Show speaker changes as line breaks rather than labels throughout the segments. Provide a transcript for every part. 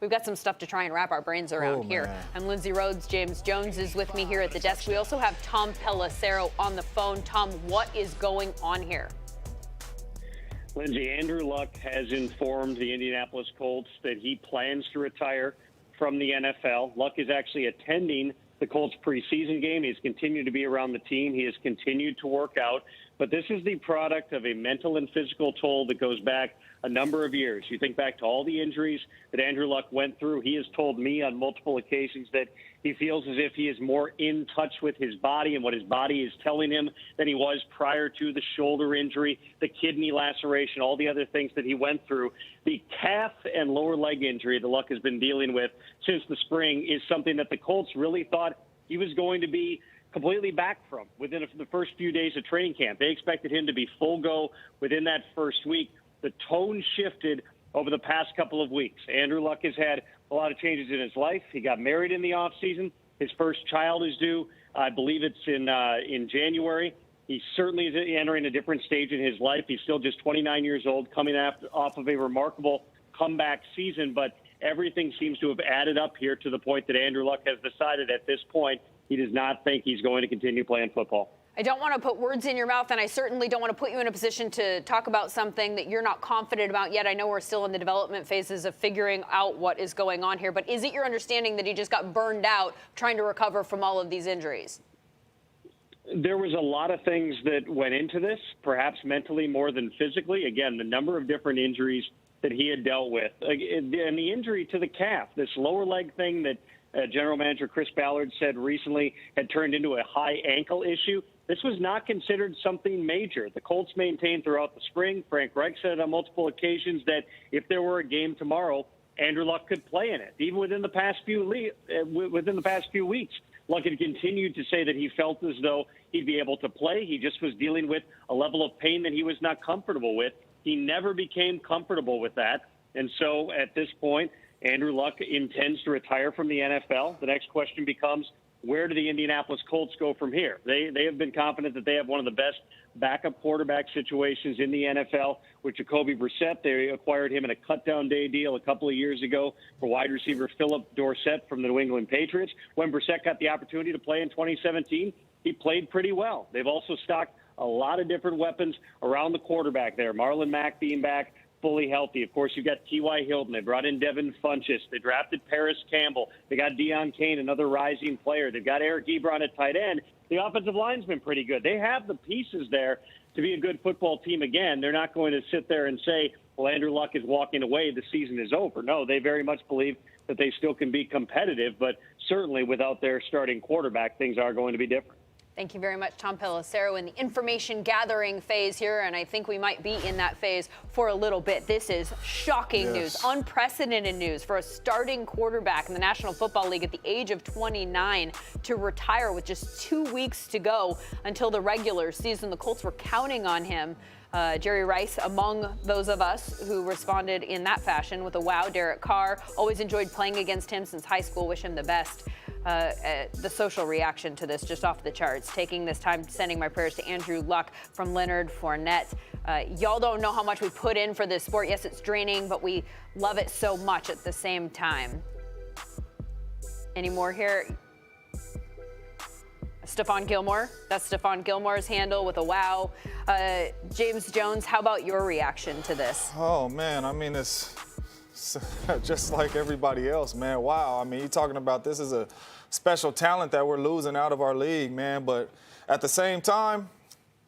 we've got some stuff to try and wrap our brains around here.
Man.
I'm Lindsay Rhodes. James Jones is with me here at the desk. We also have Tom Pelissero on the phone. Tom, what is going on here?
Lindsay, Andrew Luck has informed the Indianapolis Colts that he plans to retire from the NFL. Luck is actually attending the Colts preseason game. He's continued to be around the team. He has continued to work out. But this is the product of a mental and physical toll that goes back a number of years. You think back to all the injuries that Andrew Luck went through. He has told me on multiple occasions that he feels as if he is more in touch with his body and what his body is telling him than he was prior to the shoulder injury, the kidney laceration, all the other things that he went through. The calf and lower leg injury that Luck has been dealing with since the spring is something that the Colts really thought he was going to be completely back from within the first few days of training camp. They expected him to be full go within that first week. The tone shifted over the past couple of weeks. Andrew Luck has had a lot of changes in his life. He got married in the offseason. His first child is due. I believe it's in January. He certainly is entering a different stage in his life. He's still just 29 years old, coming off of a remarkable comeback season. But everything seems to have added up here to the point that Andrew Luck has decided at this point he does not think he's going to continue playing football.
I don't want to put words in your mouth, and I certainly don't want to put you in a position to talk about something that you're not confident about yet. I know we're still in the development phases of figuring out what is going on here, but is it your understanding that he just got burned out trying to recover from all of these injuries?
There was a lot of things that went into this, perhaps mentally more than physically. Again, the number of different injuries that he had dealt with. And the injury to the calf, this lower leg thing that General Manager Chris Ballard said recently had turned into a high ankle issue. This was not considered something major. The Colts maintained throughout the spring. Frank Reich said on multiple occasions that if there were a game tomorrow, Andrew Luck could play in it. Even within the past few weeks, Luck had continued to say that he felt as though he'd be able to play. He just was dealing with a level of pain that he was not comfortable with. He never became comfortable with that. And so at this point, Andrew Luck intends to retire from the NFL. The next question becomes, where do the Indianapolis Colts go from here? They have been confident that they have one of the best backup quarterback situations in the NFL with Jacoby Brissett. They acquired him in a cut-down day deal a couple of years ago for wide receiver Philip Dorsett from the New England Patriots. When Brissett got the opportunity to play in 2017, he played pretty well. They've also stocked a lot of different weapons around the quarterback there. Marlon Mack being back, fully healthy. Of course, you've got T.Y. Hilton. They brought in Devin Funchess. They drafted Paris Campbell. They got Deion Kane, another rising player. They've got Eric Ebron at tight end. The offensive line's been pretty good. They have the pieces there to be a good football team again. They're not going to sit there and say, well, Andrew Luck is walking away, the season is over. No, they very much believe that they still can be competitive, but certainly without their starting quarterback, things are going to be different.
Thank you very much, Tom Pelissero, in the information gathering phase here, and I think we might be in that phase for a little bit. This is shocking news, unprecedented news for a starting quarterback in the National Football League at the age of 29 to retire with just 2 weeks to go until the regular season. The Colts were counting on him. Jerry Rice, among those of us who responded in that fashion with a wow. Derek Carr, always enjoyed playing against him since high school. Wish him the best. The social reaction to this just off the charts. Taking this time, sending my prayers to Andrew Luck from Leonard Fournette. Y'all don't know how much we put in for this sport. Yes, it's draining, but we love it so much at the same time. Any more here? Stephon Gilmore. That's Stephon Gilmore's handle with a wow. James Jones, how about your reaction to this?
Oh, man, I mean, it's just like everybody else, man. Wow. I mean, you're talking about this is a special talent that we're losing out of our league, man. But at the same time,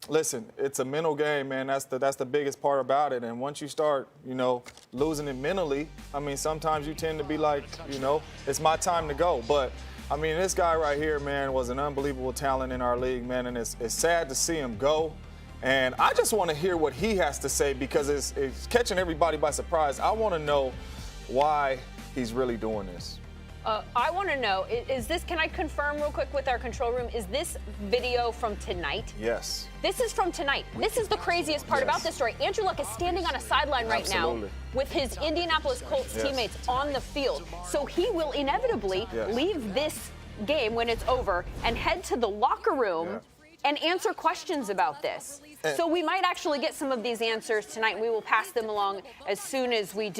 listen, it's a mental game, man. That's the biggest part about it. And once you start, losing it mentally, I mean, sometimes you tend to be like, it's my time to go. But I mean, this guy right here, man, was an unbelievable talent in our league, man, and it's sad to see him go. And I just want to hear what he has to say because it's catching everybody by surprise. I want to know why he's really doing this.
I want to know, can I confirm real quick with our control room, is this video from tonight?
Yes.
This is from tonight. This is the craziest part about this story. Andrew Luck is standing on a sideline right now with his Indianapolis Colts teammates on the field. So he will inevitably leave this game when it's over and head to the locker room and answer questions about this. So we might actually get some of these answers tonight, and we will pass them along as soon as we do.